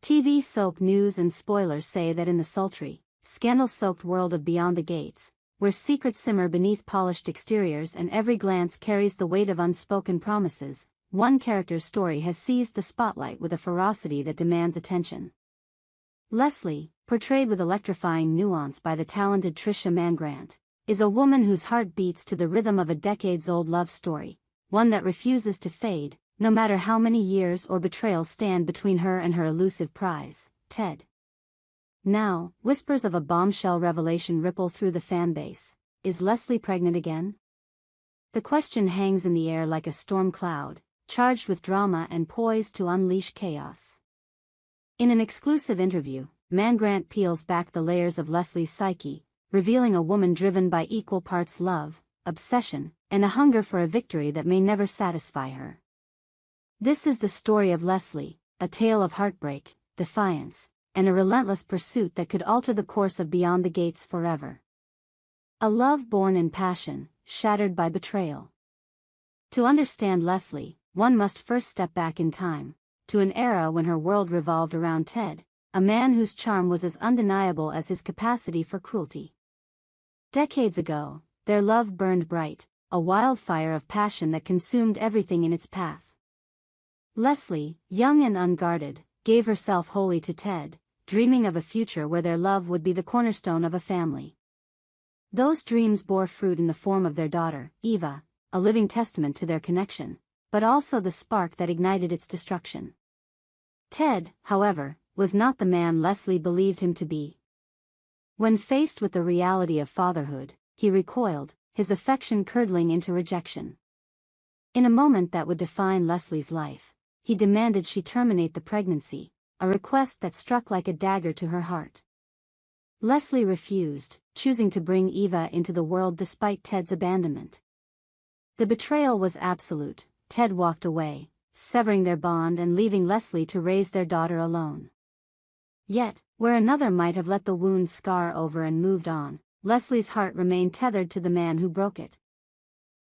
TV soap news and spoilers say that in the sultry, scandal-soaked world of Beyond the Gates, where secrets simmer beneath polished exteriors and every glance carries the weight of unspoken promises, one character's story has seized the spotlight with a ferocity that demands attention. Leslie, portrayed with electrifying nuance by the talented Trisha Mann-Grant, is a woman whose heart beats to the rhythm of a decades-old love story, one that refuses to fade, no matter how many years or betrayals stand between her and her elusive prize, Ted. Now, whispers of a bombshell revelation ripple through the fanbase. Is Leslie pregnant again? The question hangs in the air like a storm cloud, charged with drama and poised to unleash chaos. In an exclusive interview, Mann-Grant peels back the layers of Leslie's psyche, revealing a woman driven by equal parts love, obsession, and a hunger for a victory that may never satisfy her. This is the story of Leslie, a tale of heartbreak, defiance, and a relentless pursuit that could alter the course of Beyond the Gates forever. A love born in passion, shattered by betrayal. To understand Leslie, one must first step back in time, to an era when her world revolved around Ted, a man whose charm was as undeniable as his capacity for cruelty. Decades ago, their love burned bright, a wildfire of passion that consumed everything in its path. Leslie, young and unguarded, gave herself wholly to Ted, dreaming of a future where their love would be the cornerstone of a family. Those dreams bore fruit in the form of their daughter, Eva, a living testament to their connection, but also the spark that ignited its destruction. Ted, however, was not the man Leslie believed him to be. When faced with the reality of fatherhood, he recoiled, his affection curdling into rejection. In a moment that would define Leslie's life, he demanded she terminate the pregnancy, a request that struck like a dagger to her heart. Leslie refused, choosing to bring Eva into the world despite Ted's abandonment. The betrayal was absolute. Ted walked away, severing their bond and leaving Leslie to raise their daughter alone. Yet, where another might have let the wound scar over and moved on, Leslie's heart remained tethered to the man who broke it.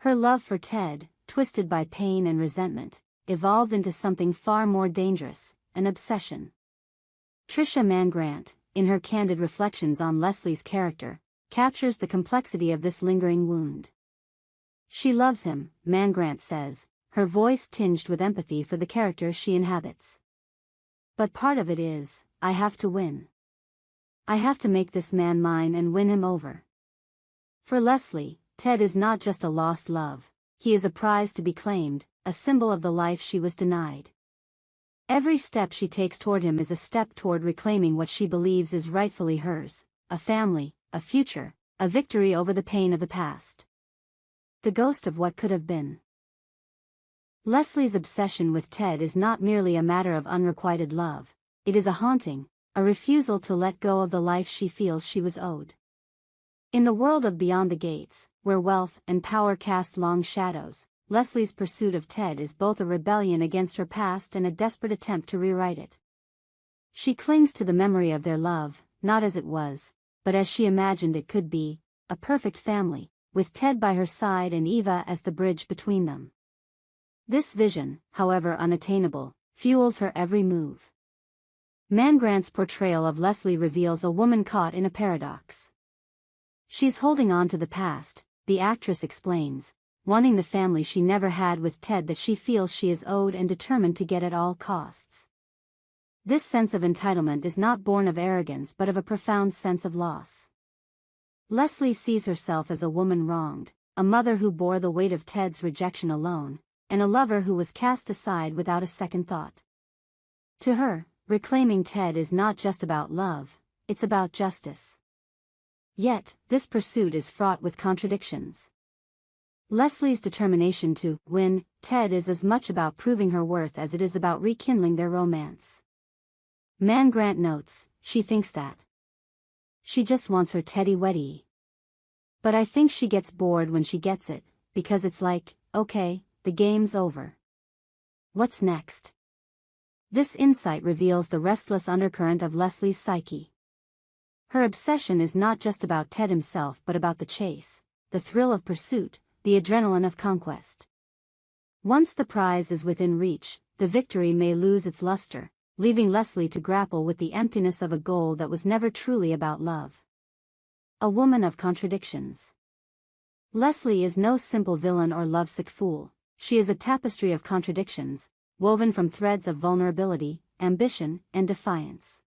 Her love for Ted, twisted by pain and resentment, evolved into something far more dangerous, an obsession. Trisha Mann-Grant, in her candid reflections on Leslie's character, captures the complexity of this lingering wound. She loves him, Mann-Grant says, her voice tinged with empathy for the character she inhabits. But part of it is, I have to win. I have to make this man mine and win him over. For Leslie, Ted is not just a lost love, he is a prize to be claimed, a symbol of the life she was denied. Every step she takes toward him is a step toward reclaiming what she believes is rightfully hers, a family, a future, a victory over the pain of the past. The ghost of what could have been. Leslie's obsession with Ted is not merely a matter of unrequited love, it is a haunting, a refusal to let go of the life she feels she was owed. In the world of Beyond the Gates, where wealth and power cast long shadows, Leslie's pursuit of Ted is both a rebellion against her past and a desperate attempt to rewrite it. She clings to the memory of their love, not as it was, but as she imagined it could be, a perfect family, with Ted by her side and Eva as the bridge between them. This vision, however unattainable, fuels her every move. Mann-Grant's portrayal of Leslie reveals a woman caught in a paradox. She's holding on to the past, the actress explains, wanting the family she never had with Ted that she feels she is owed and determined to get at all costs. This sense of entitlement is not born of arrogance but of a profound sense of loss. Leslie sees herself as a woman wronged, a mother who bore the weight of Ted's rejection alone, and a lover who was cast aside without a second thought. To her, reclaiming Ted is not just about love, it's about justice. Yet, this pursuit is fraught with contradictions. Leslie's determination to win Ted is as much about proving her worth as it is about rekindling their romance. Mann-Grant notes, she thinks that she just wants her teddy-weddy. But I think she gets bored when she gets it, because it's like, okay, the game's over. What's next? This insight reveals the restless undercurrent of Leslie's psyche. Her obsession is not just about Ted himself but about the chase, the thrill of pursuit, the adrenaline of conquest. Once the prize is within reach, the victory may lose its luster, leaving Leslie to grapple with the emptiness of a goal that was never truly about love. A woman of contradictions. Leslie is no simple villain or lovesick fool. She is a tapestry of contradictions, woven from threads of vulnerability, ambition, and defiance.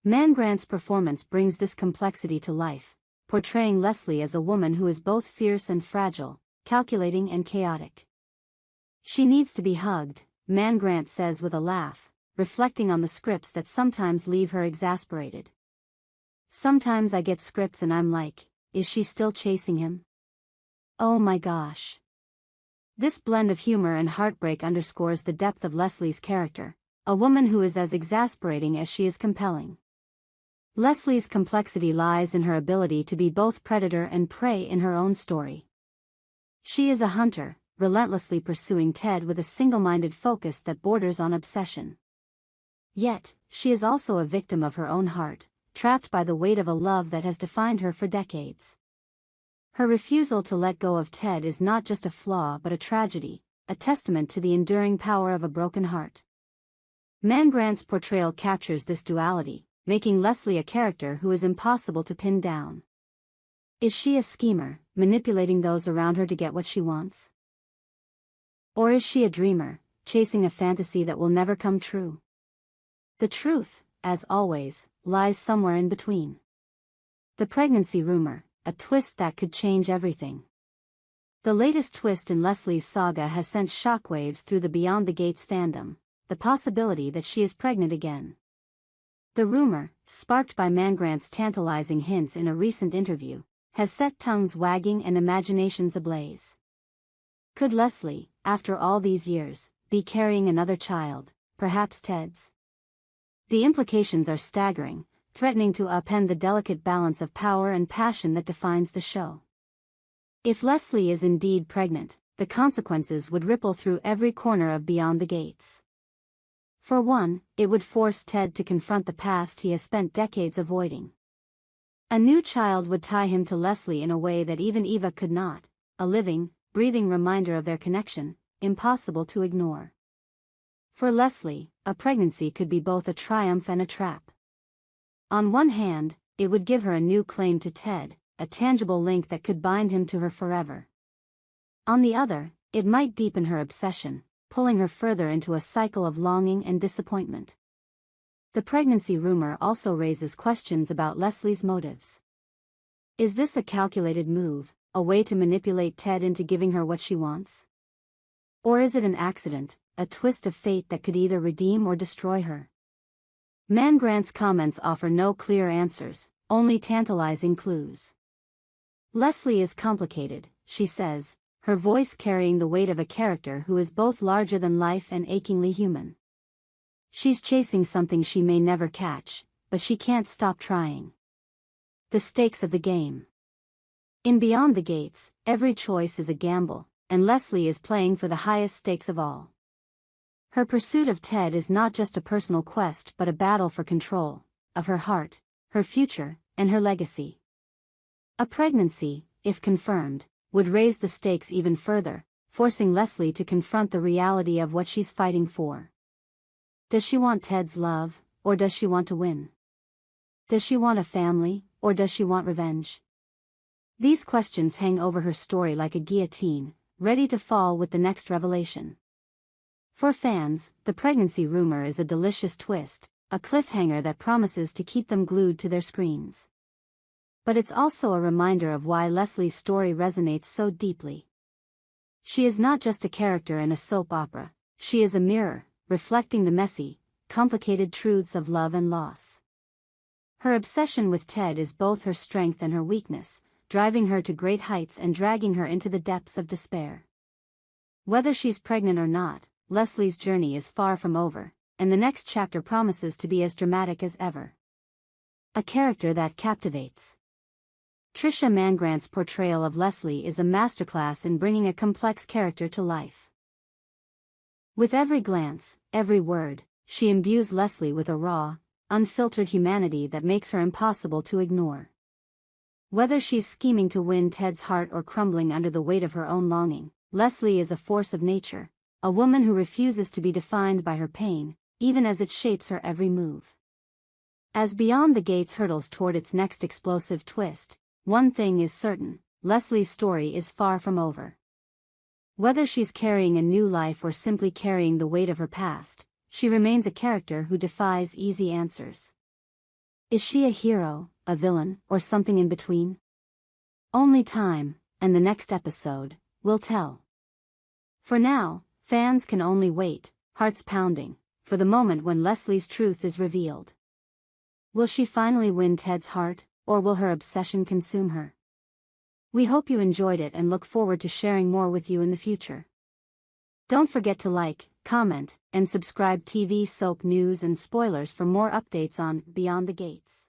Mann-Grant's performance brings this complexity to life, portraying Leslie as a woman who is both fierce and fragile, calculating and chaotic. She needs to be hugged, Mann-Grant says with a laugh, reflecting on the scripts that sometimes leave her exasperated. Sometimes I get scripts and I'm like, is she still chasing him? Oh my gosh. This blend of humor and heartbreak underscores the depth of Leslie's character, a woman who is as exasperating as she is compelling. Leslie's complexity lies in her ability to be both predator and prey in her own story. She is a hunter, relentlessly pursuing Ted with a single-minded focus that borders on obsession. Yet, she is also a victim of her own heart, trapped by the weight of a love that has defined her for decades. Her refusal to let go of Ted is not just a flaw but a tragedy, a testament to the enduring power of a broken heart. Mann-Grant's portrayal captures this duality, making Leslie a character who is impossible to pin down. Is she a schemer, manipulating those around her to get what she wants? Or is she a dreamer, chasing a fantasy that will never come true? The truth, as always, lies somewhere in between. The pregnancy rumor, a twist that could change everything. The latest twist in Leslie's saga has sent shockwaves through the Beyond the Gates fandom, the possibility that she is pregnant again. The rumor, sparked by Mann-Grant's tantalizing hints in a recent interview, has set tongues wagging and imaginations ablaze. Could Leslie, after all these years, be carrying another child, perhaps Ted's? The implications are staggering, threatening to upend the delicate balance of power and passion that defines the show. If Leslie is indeed pregnant, the consequences would ripple through every corner of Beyond the Gates. For one, it would force Ted to confront the past he has spent decades avoiding. A new child would tie him to Leslie in a way that even Eva could not, a living, breathing reminder of their connection, impossible to ignore. For Leslie, a pregnancy could be both a triumph and a trap. On one hand, it would give her a new claim to Ted, a tangible link that could bind him to her forever. On the other, it might deepen her obsession, pulling her further into a cycle of longing and disappointment. The pregnancy rumor also raises questions about Leslie's motives. Is this a calculated move, a way to manipulate Ted into giving her what she wants? Or is it an accident, a twist of fate that could either redeem or destroy her? Mann-Grant's comments offer no clear answers, only tantalizing clues. Leslie is complicated, she says, her voice carrying the weight of a character who is both larger than life and achingly human. She's chasing something she may never catch, but she can't stop trying. The stakes of the game. In Beyond the Gates, every choice is a gamble, and Leslie is playing for the highest stakes of all. Her pursuit of Ted is not just a personal quest but a battle for control, of her heart, her future, and her legacy. A pregnancy, if confirmed, would raise the stakes even further, forcing Leslie to confront the reality of what she's fighting for. Does she want Ted's love, or does she want to win? Does she want a family, or does she want revenge? These questions hang over her story like a guillotine, ready to fall with the next revelation. For fans, the pregnancy rumor is a delicious twist, a cliffhanger that promises to keep them glued to their screens. But it's also a reminder of why Leslie's story resonates so deeply. She is not just a character in a soap opera, she is a mirror, reflecting the messy, complicated truths of love and loss. Her obsession with Ted is both her strength and her weakness, driving her to great heights and dragging her into the depths of despair. Whether she's pregnant or not, Leslie's journey is far from over, and the next chapter promises to be as dramatic as ever. A character that captivates. Trisha Mann-Grant's portrayal of Leslie is a masterclass in bringing a complex character to life. With every glance, every word, she imbues Leslie with a raw, unfiltered humanity that makes her impossible to ignore. Whether she's scheming to win Ted's heart or crumbling under the weight of her own longing, Leslie is a force of nature, a woman who refuses to be defined by her pain, even as it shapes her every move. As Beyond the Gates hurtles toward its next explosive twist, one thing is certain: Leslie's story is far from over. Whether she's carrying a new life or simply carrying the weight of her past, she remains a character who defies easy answers. Is she a hero, a villain, or something in between? Only time, and the next episode, will tell. For now, fans can only wait, hearts pounding, for the moment when Leslie's truth is revealed. Will she finally win Ted's heart, or will her obsession consume her? We hope you enjoyed it and look forward to sharing more with you in the future. Don't forget to like, comment, and subscribe. TV soap news and spoilers for more updates on Beyond the Gates.